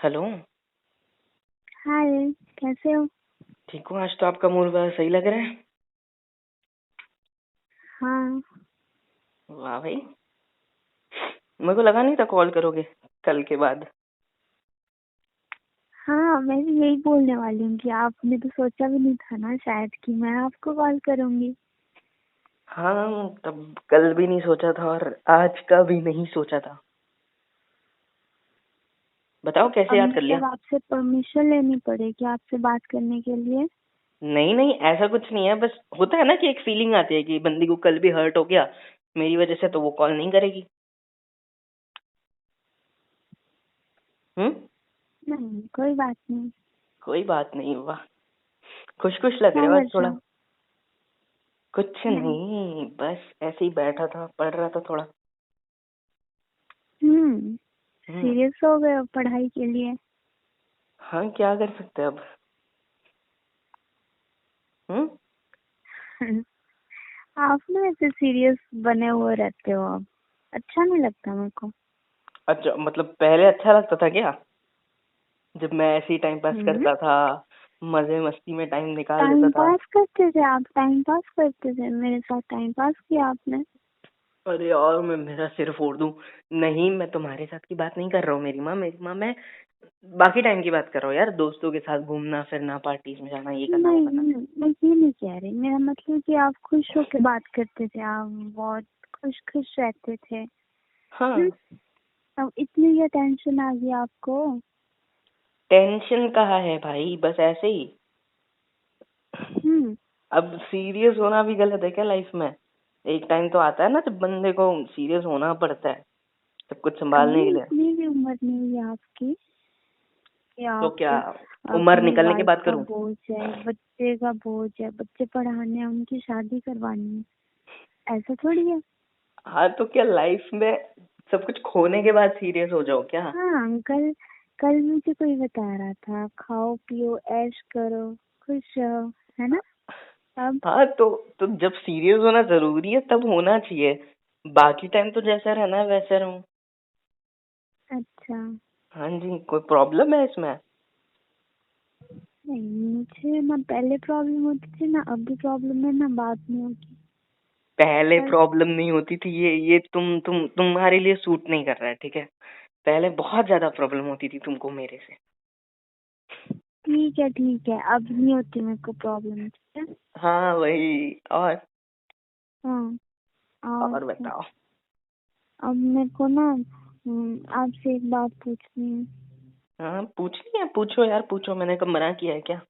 Hello. हाय, कैसे हो? ठीक हूँ। आज तो आपका मूड बड़ा सही लग रहा है। हाँ। वाह भाई, मेरे को लगा नहीं था कॉल करोगे कल के बाद। हाँ, मैं भी यही बोलने वाली हूँ कि आपने तो सोचा भी नहीं था ना शायद कि मैं आपको कॉल करूँगी। हाँ, तब कल भी नहीं सोचा था और आज का भी नहीं सोचा था। बताओ कैसे अब याद कर लिया। मतलब आपसे परमिशन लेनी पड़ेगी आपसे बात करने के लिए। नहीं नहीं, ऐसा कुछ नहीं है। बस होता है ना कि एक फीलिंग आती है कि बंदी को कल भी हर्ट हो गया मेरी वजह से, तो वो कॉल नहीं करेगी। हम्म। नहीं, कोई बात नहीं। कोई बात नहीं। वाह, खुश खुश लग रहे क्या हो कर आज रहे थोड़ा। हो? कुछ नहीं। नहीं, बस ऐसे ही बैठा था, पढ़ रहा था थोड़ा। हम्म। हम्म। सीरियस हो गए हो पढ़ाई के लिए? हाँ, क्या कर सकते हैं अब। हम्म। आप ना ऐसे सीरियस बने हुए रहते हो अब। अच्छा नहीं लगता मेरे को। अच्छा, मतलब पहले अच्छा लगता था क्या, जब मैं ऐसे ही टाइम पास हम्म। करता था, मजे मस्ती में टाइम निकाल देता टाइम था। पास करते थे आप? टाइम पास करते थे? मेरे साथ टाइम पास किया आपने? अरे यार, मैं मेरा सिर फोड़ दूं। नहीं, मैं तुम्हारे साथ की बात नहीं कर रहा हूँ। मेरी माँ मैं बाकी टाइम की बात कर रहा हूँ यार। दोस्तों के साथ घूमना फिरना, पार्टीज में जाना, ये करना वो नहीं करना। नहीं, मैं ये नहीं कह रही। मेरा मतलब कि आप खुश होकर बात करते थे, आप बहुत खुश खुश रहते थे। हाँ। अब इतनी क्या टेंशन आ गई आपको? टेंशन कहाँ है भाई, बस ऐसे ही। हम्म। अब सीरियस होना भी गलत है क्या लाइफ में। एक टाइम तो आता है ना जब बंदे को सीरियस होना पड़ता है, सब कुछ संभालने अभी के लिए। इतनी भी उम्र नहीं है आपकी कि तो आप क्या, उम्र अपनी निकलने के वाइफ बाद का करूँ। बोझ है, बच्चे का बोझ है, बच्चे पढ़ाने हैं, उनकी शादी करवानी है। ऐसा थोड़ी है। हाँ, तो क्या लाइफ में सब कुछ खोने के बाद सीरियस हो जाओ क्या। हाँ अंकल, कल मुझे कोई बता रहा था खाओ पियो ऐश करो, खुश रहो, है ना? अब हाँ, तो जब सीरियस होना जरूरी है तब होना चाहिए। बाकी टाइम तो जैसा रहना है वैसे रहूं। अच्छा। हाँ जी, कोई प्रॉब्लम है इसमें। नहीं, मुझे ना पहले प्रॉब्लम होती थी ना अब भी प्रॉब्लम है ना बाद में होगी। पहले बस। प्रॉब्लम नहीं होती थी, ये तुम्हारे लिए सूट नहीं कर रहा है, ठीक है। पहले बहुत ज्यादा प्रॉब्लम होती थी तुमको मेरे से। ठीक है, अब नहीं होती मेरे को प्रॉब्लम, ठीक है। हाँ वही। हाँ। और और क्या? बताओ। अब मेरे को ना आपसे एक बात पूछनी है। हाँ, पूछनी है, पूछो यार पूछो। मैंने कब मना किया है क्या।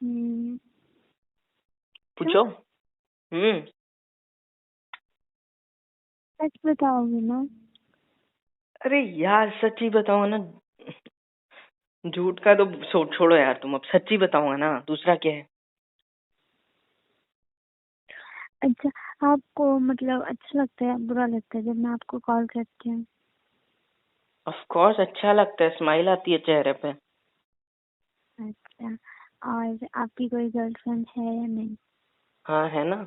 हम्म, अच्छा, पूछो। हम्म। सच बताओगे ना? अरे यार, सच्ची बताओ ना। झूठ का तो छोड़ो यार, तुम अब सच्ची बताओगे ना, दूसरा क्या है। अच्छा, आपको मतलब अच्छा लगता है बुरा लगता है जब मैं आपको कॉल करती हूँ? ऑफ कोर्स अच्छा लगता है, स्माइल आती है चेहरे पे। अच्छा। और आपकी कोई गर्लफ्रेंड है या नहीं? हाँ, है ना।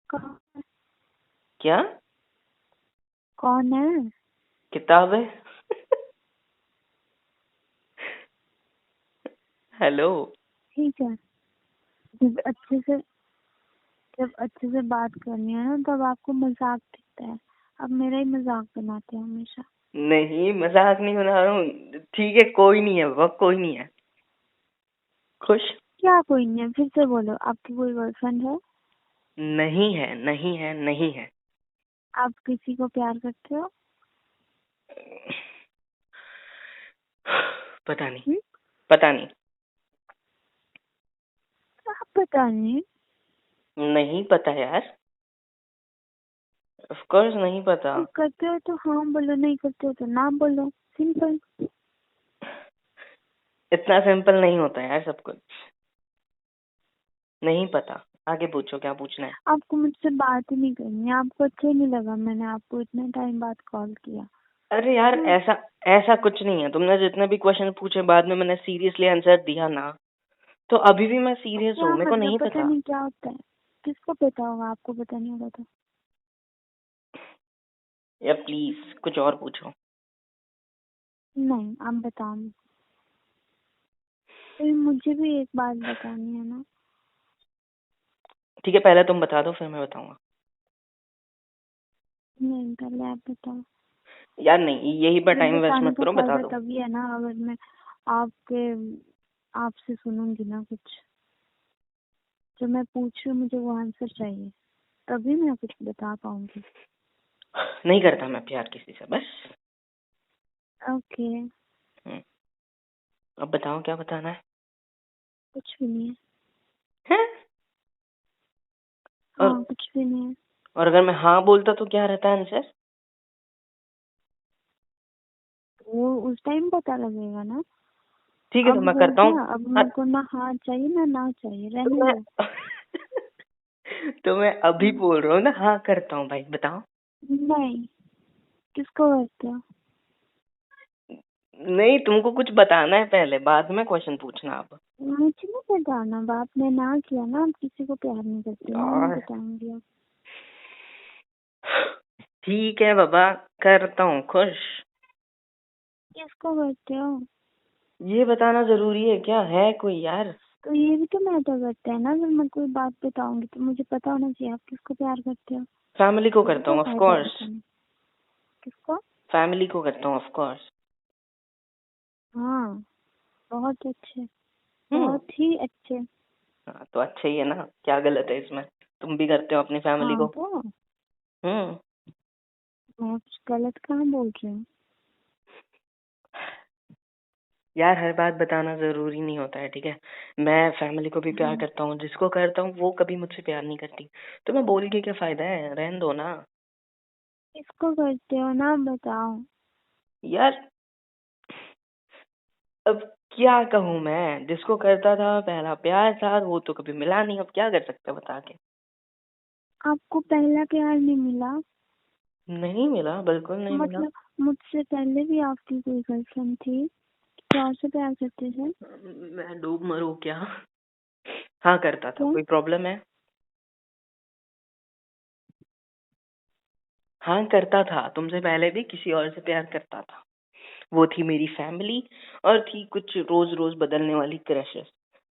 कौन? क्या। कौन है? किताब है। हेलो। ठीक है। जब अच्छे से जब अच्छे से बात करनी है ना तब आपको मजाक दिखता है। अब मेरा ही मजाक बनाते हैं हमेशा। नहीं, मजाक नहीं बना रहा हूँ। ठीक है, कोई नहीं है, वह कोई नहीं है। खुश। क्या कोई नहीं है? फिर से बोलो, आपकी कोई गर्लफ्रेंड है? नहीं है, नहीं है, नहीं है। आप किसी को प्यार करते हो? पता नहीं। हम्म? पता नहीं। आप पता नहीं? नहीं पता यार। ऑफ कोर्स नहीं पता। तो करते हो तो हाँ बोलो, नहीं करते हो तो ना बोलो, सिंपल। इतना सिंपल नहीं होता यार सब कुछ। नहीं पता। आगे पूछो, क्या पूछना है। आपको मुझसे बात ही नहीं करनी है, आपको अच्छा ही नहीं लगा मैंने आपको इतने टाइम बाद कॉल किया। अरे यार, हम्म। ऐसा ऐसा कुछ नहीं है। तुमने जितने भी क्वेश्चन पूछे बाद में मैंने सीरियसली आंसर दिया ना, तो अभी भी मैं सीरियस हूँ, क्या मेरे को मतलब नहीं पता पता। नहीं क्या होता है? किसको पता होगा? आपको पता नहीं होगा तो? या प्लीज कुछ और पूछो। नहीं, आप बताओ। तो मुझे भी एक बात बतानी है ना। ठीक है, पहले तुम बता दो फिर मैं बताऊंगा। नहीं, पहले आप बताओ। यार नहीं, यही पर ये टाइम वेस्ट बताने मत का करो, बता फायदा दो। तभी है ना अगर मैं आपके आपसे सुनूंगी ना कुछ। जो मैं पूछ रही हूँ मुझे वो आंसर चाहिए, तभी मैं कुछ बता पाऊंगी। नहीं करता मैं प्यार किसी से, बस। ओके। हम्म, अब बताओ क्या बताना है। कुछ भी नहीं है। हैं? और हाँ, कुछ भी नहीं है। और अगर मैं हाँ बोलता तो क्या रहता आंसर? वो उस टाइम पता लगेगा ना। ठीक है, तो अब मैं हो करता हूँ। गया, अब हाँ, मेरे को ना हाँ चाहिए ना ना चाहिए, तो रहने मैं दो। तो मैं अभी हम्म, बोल रहा हूँ ना, हाँ करता हूँ भाई, बताओ। नहीं। किसको करते हो? नहीं, तुमको कुछ बताना है पहले, बाद में क्वेश्चन पूछना अब। मुझे नहीं बताना। बाप ने ना किया ना, आप किसी को प्यार नहीं करते, मैं नहीं यार बताऊंगी अब। ठीक है बाबा, करता हूँ खुश। किसको करते हो? ये बताना जरूरी है क्या, है कोई यार? तो ये भी तो मैटर करता है ना। अगर मैं कोई बात बताऊंगी तो मुझे पता होना चाहिए आप किसको प्यार करते हो। फैमिली को मुझे करता क्या हूँ ऑफ फायदा है कोर्स। बताने। किसको? फैमिली को करता हूँ ऑफ कोर्स। हाँ, बहुत अच्छे। हम्म। बहुत ही अच्छे। हाँ तो अच्छा ही है ना, क्या गलत है इसमें? तुम भी करते हो अपनी फैमिली हाँ को। तो हम्म। मैं कुछ गलत कहाँ बोल रही हूँ। यार हर बात बताना जरूरी नहीं होता है, ठीक है। मैं फैमिली को भी प्यार हाँ, करता हूँ, जिसको करता हूँ वो कभी मुझसे प्यार नहीं करती। तो मैं बोल के क्या फायदा है, रहने दो ना। किसको करते हो ना बताओ। यार अब क्या कहूँ मैं, जिसको करता था पहला प्यार था, वो तो कभी मिला नहीं, अब क्या कर सकते हैं बता के। आपको पहला प्यार नहीं मिला? नहीं मिला, बिल्कुल नहीं मिला। मतलब मुझसे पहले भी आपकी कोई गर्लफ्रेंड थी? किसी और से प्यार करते थे? मैं डूब मरूं क्या? हाँ करता था, क्यों? कोई प्रॉब्लम है? हाँ करता था, तुमसे पहले भी किसी और से प्यार करता था। वो थी मेरी फैमिली, और थी कुछ रोज रोज बदलने वाली क्रशेस।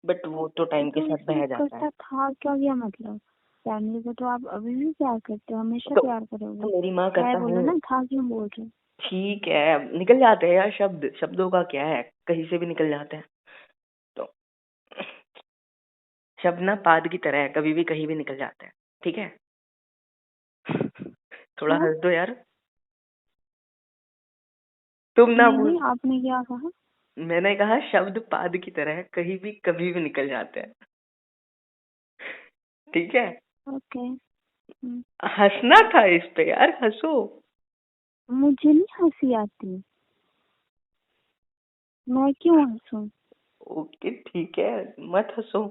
बट वो तो टाइम के तो साथ इसमें बह जाता है। करता था क्या? क्या मतलब? फैमिली को तो आप अभी भी प्यार करते हो, हमेशा तो, प्यार करोगे। तो मेरी माँ क्या करता बोलो हूँ। ना, था क्यों बोल रहे हो? ठीक है, अब निकल जाते हैं यार शब्द, शब्दों का क्या है, कहीं से भी निकल जाते हैं। तो शब्द ना पाद की तरह है, कभी भी कहीं भी निकल जाते हैं। ठीक है। थोड़ा क्या? हंस दो यार। तुम ना नहीं पूछ। नहीं, आपने क्या कहा? मैंने कहा शब्द पाद की तरह है, कहीं भी कभी भी निकल जाते हैं। ठीक है। ओके। हंसना था इस पे यार, हंसो। मुझे नहीं हंसी आती। मैं क्यों हंसूं? ओके ठीक है, मत हंसो।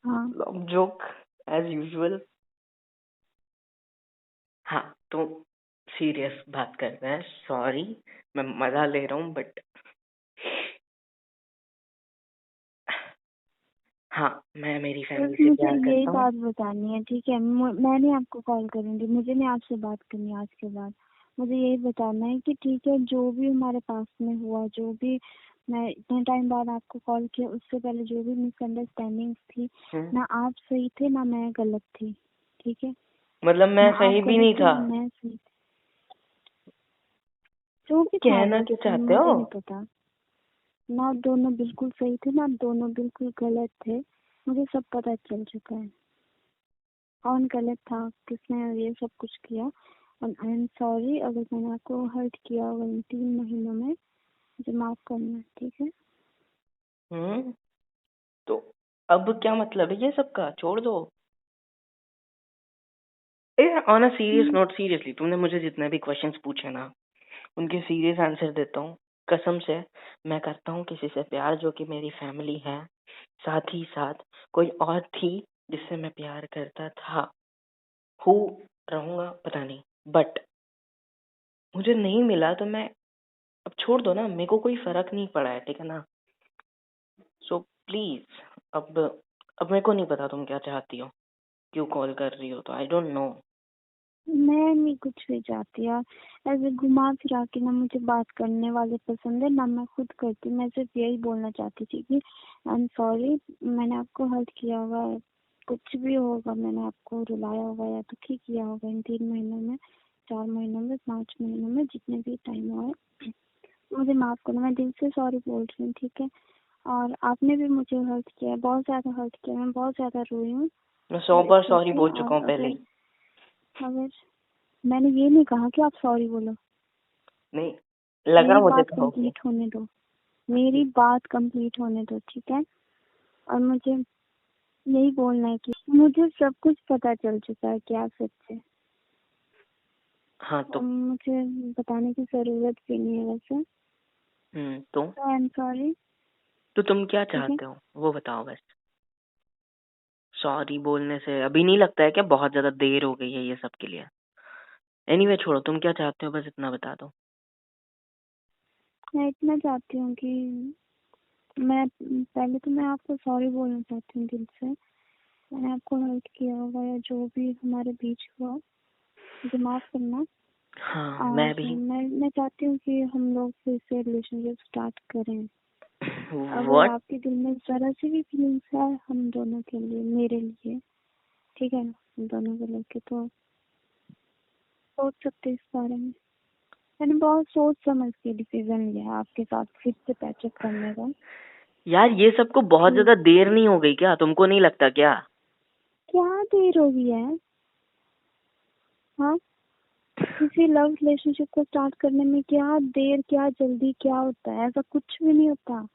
हाँ। Joke as usual. हाँ तो सीरियस बात कर रहे हैं, सॉरी। मैं मजा ले रहा हूँ बट हाँ, मैं मेरी बस फैमिली से मुझे प्यार यही करता हूँ। बात बतानी है, ठीक है? मैं नहीं आपको कॉल करूंगी, मुझे नहीं आपसे बात करनी आज के बाद। मुझे यही बताना है कि ठीक है, जो भी हमारे पास में हुआ, जो भी मैं इतने टाइम बाद आपको कॉल किया, उससे पहले जो भी मिसअंडरस्टैंडिंग थी, ना आप सही थे ना मैं गलत थी। ठीक है? मतलब मैं ना आप सही भी गलत नहीं थे था? ना मैं सही थी। जो भी था कहना बस क्या चाहते हो? मुझे नहीं पता। ना दोनों बिल्कुल सही थे ना दोनों बिल्कुल गलत थे। मुझे सब पता चल चुका है, कौन गलत था, किसने ये सब कुछ किया। और आई एम सॉरी अगर मैंने आपको हर्ट किया होगा इन 3 महीनों में। मुझे माफ करना, ठीक है? हम्म। तो अब क्या मतलब है ये सब का, छोड़ दो। Uh on a serious hmm, note, seriously तुमने मुझे जितने भी क्वेश्चंस पूछे ना, उनके सीरियस आंसर देता हूँ। कसम से। मैं करता हूँ किसी से प्यार जो कि मेरी फैमिली है, साथ ही साथ कोई और थी जिससे मैं प्यार करता था। हूँ, रहूंगा पता नहीं, बट मुझे नहीं मिला तो मैं, अब छोड़ दो ना, मेरे को कोई फर्क नहीं पड़ा है, ठीक है ना। सो प्लीज, अब मेरे को नहीं पता तुम क्या चाहती हो, क्यों कॉल कर रही हो, तो आई डोंट नो। मैं नहीं कुछ भी चाहती यार। ऐसे घुमा फिरा के ना मुझे बात करने वाले पसंद है ना, मैं खुद करती हूँ। मैं सिर्फ यही बोलना चाहती थी कि आई एम सॉरी, मैंने आपको हर्ट किया होगा, कुछ भी होगा, मैंने आपको रुलाया होगा या दुखी किया होगा इन 3 महीनों में, 4 महीनों में, 5 महीनों में, जितने भी टाइम हुआ है, मुझे माफ करना। मैं दिल से सॉरी बोल रही हूँ, ठीक है। और आपने भी मुझे हर्ट किया, बहुत ज्यादा हर्ट किया, मैं बहुत ज्यादा रोई हूँ। मैं 100 और बार इट्स सॉरी ओके। बोल चुका और हूँ पहले अगर ही। अगर मैंने ये नहीं कहा कि आप सॉरी बोलो, नहीं, लगा मेरी मुझे बात कहोगे। कंप्लीट होने दो, मेरी बात कंप्लीट होने दो, ठीक है। और मुझे यही बोलना है कि मुझे सब कुछ पता चल चुका है, क्या सच है। हाँ और मुझे बताने की जरूरत भी नहीं है वैसे। तो आई एम सॉरी। तुम क्या ठीक है। चाहते हो वो बताओ बस। सॉरी बोलने से अभी नहीं लगता है क्या बहुत ज्यादा देर हो गई है ये सब के लिए? एनीवे छोड़ो, तुम क्या चाहते हो बस इतना बता दो। मैं इतना चाहती हूँ कि मैं पहले तो मैं आपको सॉरी बोलना चाहती हूँ दिल से। मैंने आपको हर्ट किया होगा या जो भी हमारे बीच हुआ, मुझे माफ करना। हाँ मैं और भी। मैं चाहती हूँ कि हम लोग फिर से रिलेशनशिप स्टार्ट करें। अगर व्हाट? आपके दिल में जरा सी भी फीलिंग्स है हम दोनों के लिए, मेरे लिए, ठीक है, हम दोनों को लेके, तो सोच सकते हैं इस बारे में। मैंने बहुत सोच समझ के डिसीजन लिया है आपके साथ फिर से पैचअप करने का। यार ये सबको बहुत कि ज्यादा देर नहीं हो गई क्या? तुमको नहीं लगता क्या? क्या देर हो गई है? हाँ, किसी लव रिलेशनशिप को स्टार्ट करने में क्या देर, क्या जल्दी, क्या होता है? ऐसा कुछ भी नहीं होता।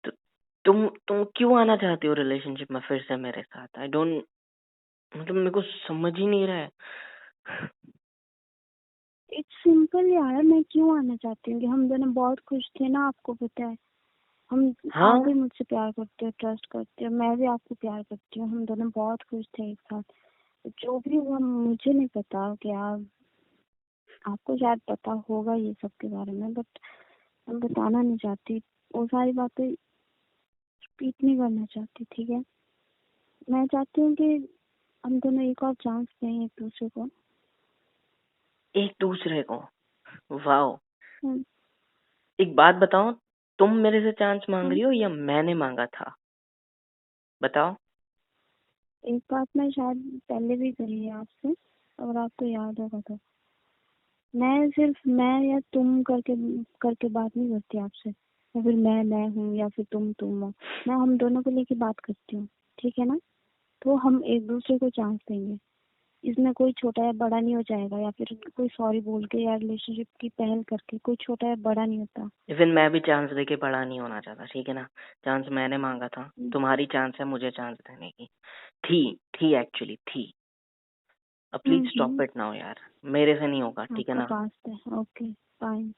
तु, तुम क्यों आना चाहते हो रिलेशनशिप में फिर से मेरे साथ? आई डोंट, मतलब मेरे को समझ ही नहीं रहा है। इट्स सिंपल यार, मैं क्यों आना चाहती हूँ कि हम दोनों बहुत खुश थे ना, आपको पता है। हम आप भी हाँ मुझसे प्यार करते हो, ट्रस्ट करते हो, मैं भी आपको प्यार करती हूँ, हम दोनों बहुत खुश थे एक साथ। जो भी हुआ मुझे नहीं पता कि आपको शायद पता होगा ये सब के बारे में, बट मैं बताना नहीं चाहती, वो सारी बातें रिपीट नहीं करना चाहती, ठीक है। मैं चाहती हूँ कि हम दोनों एक और चांस दें एक दूसरे को। एक दूसरे को? वाओ। हम्म, एक बात बताओ, तुम मेरे से चांस मांग हम्म। रही हो या मैंने मांगा था? बताओ। एक बात मैं शायद पहले भी कही है आपसे, अगर आपको याद होगा तो। मैं सिर्फ मैं या तुम करके करके बात नहीं करती आपसे, या फिर मैं हूँ या फिर तुम हो। मैं हम दोनों को लेके बात करती हूँ, ठीक है ना। तो हम एक दूसरे को चांस देंगे, इसमें कोई छोटा या बड़ा नहीं हो जाएगा, या फिर कोई सॉरी बोल के या रिलेशनशिप की पहल करके कोई छोटा या बड़ा नहीं होता। इवन मैं भी चांस देके बड़ा नहीं होना चाहता, ठीक है ना। चांस मैंने मांगा था, तुम्हारी चांस है मुझे चांस देने की। थी एक्चुअली थी। अब please stop hmm. It now यार। मेरे से नहीं होगा, ठीक है आपका ना। पास्ट है, ओके फाइन।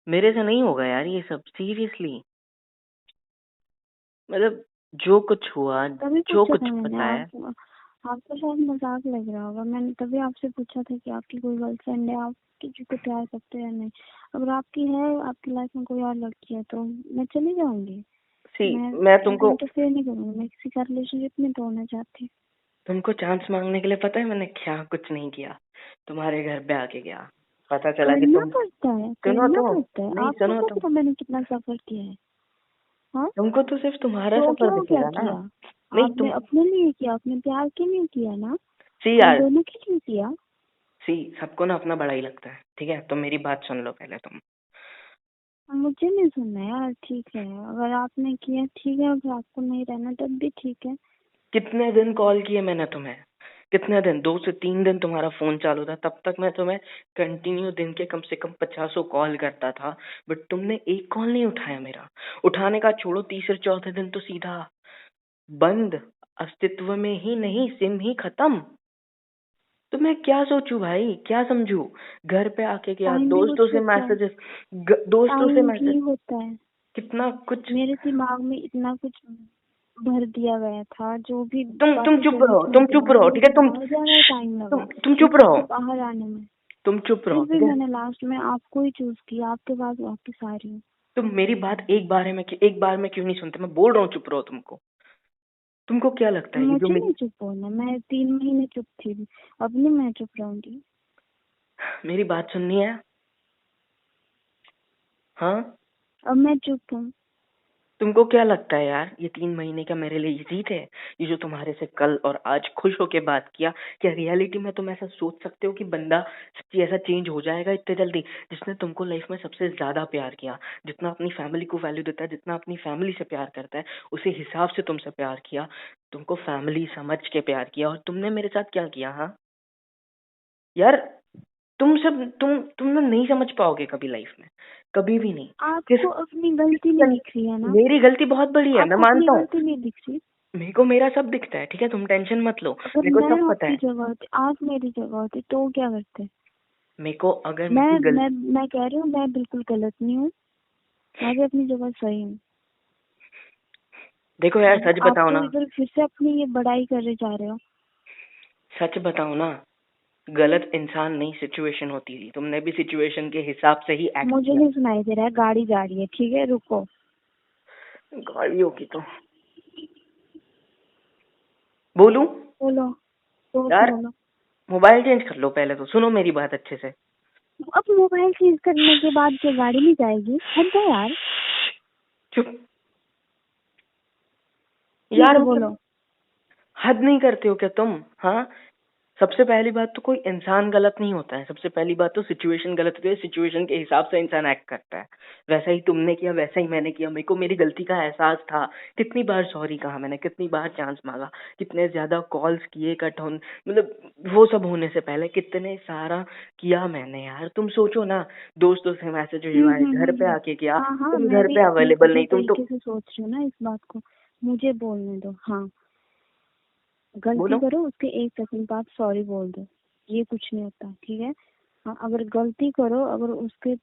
मेरे से नहीं होगा यार ये सब, सीरियसली। मतलब जो कुछ हुआ, तभी जो पूछा था कुछ मैंने पता है। आपको शायद मजाक लग रहा होगा, मैंने तभी आपसे पूछा था कि आपकी कोई गर्लफ्रेंड है, आप किसी को प्यार करते हैं या नहीं। अगर आपकी है, आपकी लाइफ में कोई और लड़की है, तो मैं चली जाऊंगी। सी, मैं मैं ऐसे तुमको इंटरफेयर नहीं करूंगी, मैं किसी का रिलेशनशिप नहीं तोड़ना चाहती। तुमको चांस मांगने के लिए पता है मैंने क्या कुछ नहीं किया। तुम्हारे घर पे आके गया, पता चला कि करना तुम। पड़ता है, सुनो करना तो, पड़ता है, नहीं आपको सुनो तो। पता है मैंने कितना सफर किया है। हाँ, तुमको तो सिर्फ तुम्हारा तो सफर क्या हो गया दिखेगा ना। किया? नहीं आपने तुम। अपने लिए किया, अपने प्यार के लिए किया ना, सी हम यार, दोनों के लिए किया। सी सबको ना अपना बड़ा ही लगता है, ठीक है। तो मेरी बात सुन लो पहले तुम। मुझे नहीं सुनना यार, ठीक है, अगर आपने किया ठीक है, अगर आपको नहीं रहना तब भी ठीक है। कितने दिन कॉल किए मैंने तुम्हें? कितने दिन? 2 से 3 दिन तुम्हारा फोन चालू था, तब तक मैं तुम्हें कंटिन्यू दिन के कम से कम 50 कॉल करता था। बट तुमने एक कॉल नहीं उठाया मेरा। उठाने का छोड़ो, तीसरे चौथे दिन तो सीधा बंद, अस्तित्व में ही नहीं, सिम ही खत्म। तो मैं क्या सोचूं भाई, क्या समझूं? घर पे आके क्या टाइम भी दोस्तों कुछ से होता है, मैसेजेस, दोस्तों से टाइम भी मैसेज, होता है। कितना कुछ। मेरे दिमाग में इतना कुछ भर दिया गया था, जो भी तुम बातें चुप चली रहो, थी मेरे तुम चुप दिमाग में, रहो, ठीक है। मुझे बहुत ज्यादा टाइम लगा तुम चुप इससे रहो। से बाहर आने में। तुम चुप फिर रहो, भी ठीक है। मैंने लास्ट में आपको ही चूज किया, आपके बाद वापस आ रही हूँ। तुम मेरी बात एक बार में क्यों नहीं सुनते? मैं बोल रहा हूँ चुप रहो तुमको। तुमको क्या लगता है ये जो मुझे नहीं मेरी चुप होना, मैं 3 महीने चुप थी, अब नहीं मैं चुप रहूंगी। मेरी बात सुननी है? हाँ, अब मैं चुप हूँ। तुमको क्या लगता है यार ये 3 महीने क्या मेरे लिए इजी थे? ये जो तुम्हारे से कल और आज खुश होके बात किया, क्या रियलिटी में तुम ऐसा सोच सकते हो कि बंदा सच्ची ऐसा चेंज हो जाएगा इतने जल्दी? जिसने तुमको लाइफ में सबसे ज्यादा प्यार किया, जितना अपनी फैमिली को वैल्यू देता है, जितना अपनी फैमिली से प्यार करता है, उसी हिसाब से तुमसे प्यार किया, तुमको फैमिली समझ के प्यार किया, और तुमने मेरे साथ क्या किया? हाँ यार, तुम ना नहीं समझ पाओगे कभी लाइफ में, कभी भी नहीं। किस आपको अपनी गलती नहीं किस- दिख रही है ना? मेरी गलती बहुत बड़ी है, मैं आपको अपनी मानता हूँ। गलती नहीं दिख रही? मेरे को मेरा सब दिखता है, ठीक है, तुम टेंशन मत लो, अगर मेरे को मैं सब पता आपकी है। जगह होती, आप मेरी जगह होती तो क्या करते? मेरे को अगर मैं मेरी मैं गलती, मैं कह रही हूँ, मैं बिल्कुल गलत नहीं हूँ, मैं भी अपनी जगह सही हूँ। देखो यार सच आप बताओ तो ना, इधर फिर से अपनी ये बड़ाई करे जा रहे हो। सच बताओ ना, गलत इंसान नहीं सिचुएशन होती थी, तुमने भी सिचुएशन के हिसाब से ही एक्ट मुझे किया। नहीं सुनाई दे रहा है, गाड़ी जा रही है, ठीक है रुको। गाड़ियों की तो बोलूं? बोलो, तो यार बोलो। मोबाइल चेंज कर लो, पहले तो सुनो मेरी बात अच्छे से। अब मोबाइल चेंज करने के बाद क्या गाड़ी नहीं जाएगी? हद है यार। चुप। ठीक यार है मतलब बोलो। हद नहीं करते हो क्या तुम? हाँ, सबसे पहली बात तो कोई इंसान गलत नहीं होता है, सबसे पहली बात तो सिचुएशन गलत होती है, सिचुएशन के हिसाब से इंसान एक्ट करता है। वैसा ही तुमने किया, वैसा ही मैंने किया, मेरे को मेरी गलती का एहसास था। कितनी बार सॉरी कहा मैंने, कितनी बार चांस मांगा, कितने ज्यादा कॉल्स किए, कट होन मतलब वो सब होने से पहले कितने सारा किया मैंने यार, तुम सोचो ना। दोस्तों से मैसेज भिजवाए, घर पे आके किया, हाँ हाँ, तुम मैं घर भी पे अपने अवेलेबल अपने नहीं, तुम तो। तरीके से सोच रही हूँ ना इस बात को। मुझे बोलने दो। हाँ, गलती बोलो। करो उसके 1 सेकंड बाद सॉरी बोल दो, ये कुछ नहीं होता, ठीक है। हाँ, अगर गलती करो, अगर उसके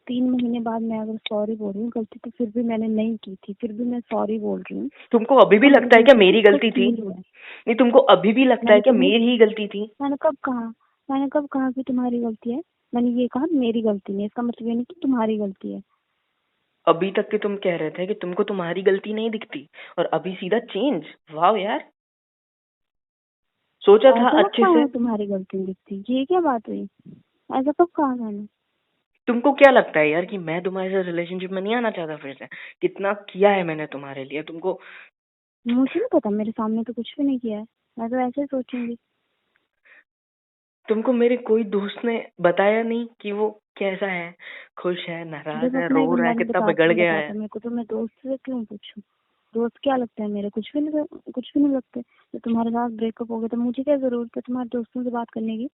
3 महीने बाद मैं अगर सॉरी बोल रही हूँ, गलती तो फिर भी मैंने नहीं की थी, फिर भी मैं सॉरी बोल रही हूँ, तुमको अभी भी इसका मतलब लगता है ये क्या नहीं कि मेरी खुद गलती थी? फील हुआ है। नहीं, तुमको अभी भी लगता है मैंने क्या कभी मेरी ही गलती थी? मैंने कब कहा? मैंने कब कहा कि तुम्हारी गलती है? मैंने ये कहा मेरी गलती नहीं है, इसका मतलब ये नहीं कि तुम्हारी गलती है। अभी तक के तुम कह रहे थे कि तुमको तुम्हारी गलती नहीं दिखती, और अभी सीधा चेंज। वाह यार, सोचा था ऐसा कब अच्छे कहा से। है तुम्हारी गलती नहीं दिखती? ये क्या बात हुई? ऐसा कब कहा मैंने? तुमको क्या लगता है यार कि मैं तुम्हारे साथ रिलेशनशिप में नहीं आना चाहता फिर से? कितना किया है मैंने तुम्हारे लिए, तुमको। मुझे नहीं पता, मेरे सामने तो कुछ भी नहीं किया है, मैं तो ऐसे ही सोचूंगी। तुमको मेरे कोई दोस्त ने बताया नहीं कि वो कैसा है, खुश है, नाराज जब है, अपना ही रो रहा बंदा है, नहीं कितना बिगड़ गया है? बताता मेरे को, तो मैं दोस्त से क्यों पूछूं? दोस्त क्या लगता है मेरे? कुछ भी नहीं लगते। तो तुम्हारे साथ ब्रेकअप हो गया तो मुझे क्या जरूरत है तुम्हारे दोस्तों से बात करने की?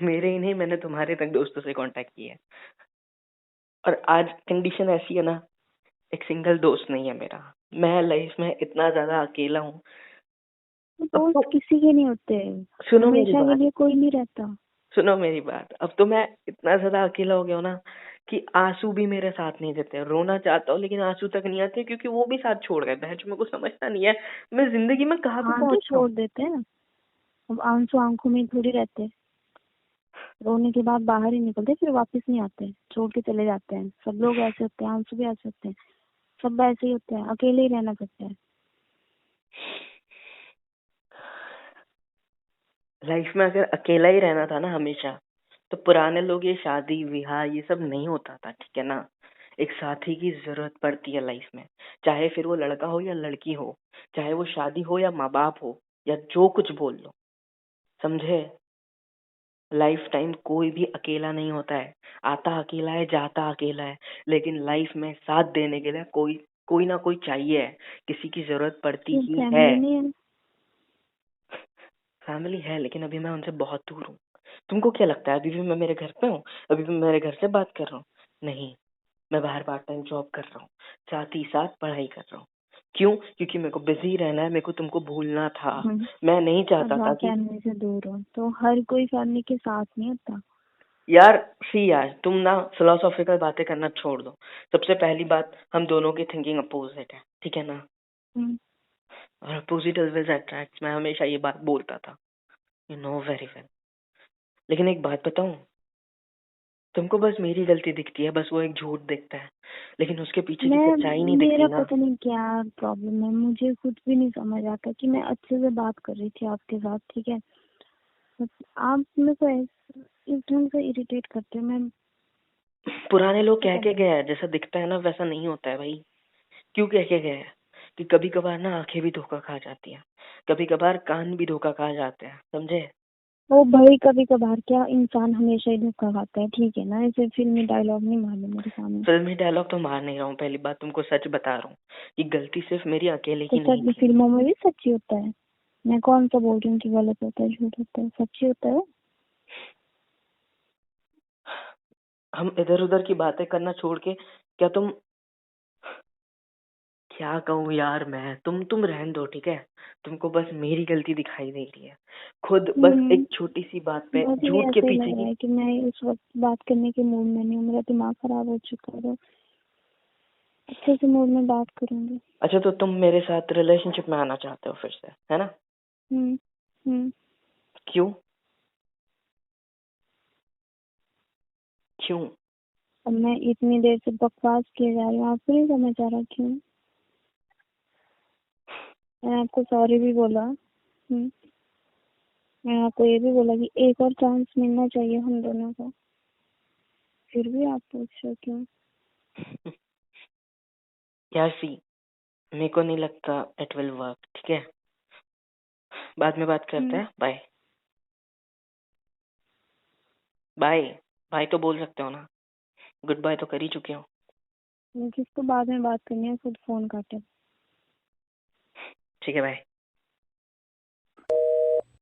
मेरे ही नहीं, मैंने तुम्हारे तक दोस्तों से कांटेक्ट किया है। और आज कंडीशन ऐसी है ना, एक सिंगल दोस्त नहीं है मेरा। मैं लाइफ में इतना ज्यादा अकेला हूँ। तो अब तो दोस्त किसी के नहीं होते, सुनो मेरी हमेशा के बात, लिए कोई नहीं रहता। सुनो मेरी बात। अब तो मैं इतना ज्यादा अकेला हो गया हूं ना कि आंसू भी मेरे साथ नहीं देते। रोना चाहता हूँ लेकिन आंसू तक नहीं आते, क्योंकि वो भी साथ छोड़ गए। बहन, मेरे को समझता नहीं है मैं जिंदगी में कहाँ पे हाँ तो पहुंच रहा हूँ। छोड़ देते हैं। अब आंसू आंखों में थोड़ी रहते, रोने के बाद बाहर ही निकलते, फिर वापस नहीं आते, छोड़ के चले जाते हैं। सब लोग ऐसे होते हैं, आंसू भी ऐसे होते हैं, सब ऐसे ही होते हैं, अकेले ही रहना पड़ता है। लाइफ में अगर अकेला ही रहना था ना हमेशा, तो पुराने लोग ये शादी विवाह ये सब नहीं होता था, ठीक है ना। एक साथी की जरूरत पड़ती है लाइफ में, चाहे फिर वो लड़का हो या लड़की हो, चाहे वो शादी हो या माँ बाप हो, या जो कुछ बोल लो, समझे। लाइफ टाइम कोई भी अकेला नहीं होता है। आता अकेला है, जाता अकेला है, लेकिन लाइफ में साथ देने के लिए कोई कोई ना कोई चाहिए, किसी की जरूरत पड़ती फिर ही है। फैमिली नहीं है? फैमिली है, लेकिन अभी मैं उनसे बहुत दूर हूँ। तुमको क्या लगता है अभी भी मैं मेरे घर पे हूँ? अभी भी मैं मेरे घर से बात कर रहा हूँ? नहीं, मैं बाहर पार्ट टाइम जॉब कर रहा हूँ, साथ ही साथ पढ़ाई कर रहा हूँ। क्यों? क्योंकि मेरे को बिजी रहना है, मेरे को तुमको भूलना था। हम्म। मैं नहीं चाहता अब था आप कि फैमिली से दूर हो तो हर कोई फैमिली के साथ नहीं होता। यार, सी यार, तुम ना फिलोसॉफिकल बातें करना छोड़ दो। सबसे पहली बात, हम दोनों की थिंकिंग अपोजिट है, ठीक है ना। हम्म। और अपोजिट ऑलवेज अट्रैक्ट्स, मैं हमेशा ये बात बोलता था, यू नो वेरी वेल। लेकिन एक बात बताऊं, तुमको बस मेरी गलती दिखती है, बस वो एक झूठ दिखता है, लेकिन उसके पीछे की मैं सच्चाई नहीं मेरा दिखती ना। पता नहीं क्या प्रॉब्लम है, मुझे खुद भी नहीं समझ आता कि मैं अच्छे से बात कर रही थी आपके साथ, ठीक है, बस आप मेरे को इस ढंग से इरिटेट करते हो। मैं पुराने लोग कह पता के नहीं। गए हैं, जैसा दिखता है ना वैसा नहीं होता है भाई। क्यों कह के गए हैं कि कभी कभार ना आंखें भी धोखा खा जाती हैं, कभी कभार कान भी धोखा खा जाते हैं, समझे? वो भाई कभी कभार क्या, इंसान हमेशा ही धोखा खाता है, ठीक है ना, ऐसे फिल्मी डायलॉग नहीं मारने मेरे सामने। फिल्मी डायलॉग तो मार नहीं रहा हूँ, पहली बात तुमको सच बता रहा हूँ कि गलती सिर्फ मेरी अकेले तो की नहीं सच थी। फिल्मों में भी सच्ची होता है, मैं कौन सा बोल रही हूँ कि गलत होता है झूठ होता है, सच्ची होता है। हम इधर उधर की बातें करना छोड़ के, क्या तुम, क्या कहूँ यार मैं, तुम रहने दो, ठीक है? तुमको बस मेरी गलती दिखाई दे रही है, खुद बस एक छोटी सी बात पे मुझे भी झूठ के ऐसा ही पीछे लग रहा की। है कि मैं उस वक्त बात करने के मूड में नहीं हूँ, मेरा दिमाग खराब हो चुका है, अच्छे से मूड में बात करूंगी। अच्छा, तो तुम मेरे साथ रिलेशनशिप में आना चाहते हो फिर से, है ना? हम्म हम्म क्यों? क्यों? अब मैं इतनी देर से बकवास किए जा रही हूँ, आपको नहीं समझ आ रहा क्यों? मैंने आपको सॉरी भी बोला। मैंने आपको ये भी बोला कि एक और चांस मिलना चाहिए हम दोनों को, फिर भी आप पूछ रहे हो क्यों? यार सी, मेरे को नहीं लगता इट विल वर्क, ठीक है? बाद में बात करते हैं, बाय। बाय। बाय तो बोल सकते हो ना, गुड बाय तो कर ही चुके हो। जिसको बाद में बात करनी है खुद फोन काटे। ठीक है, बाय।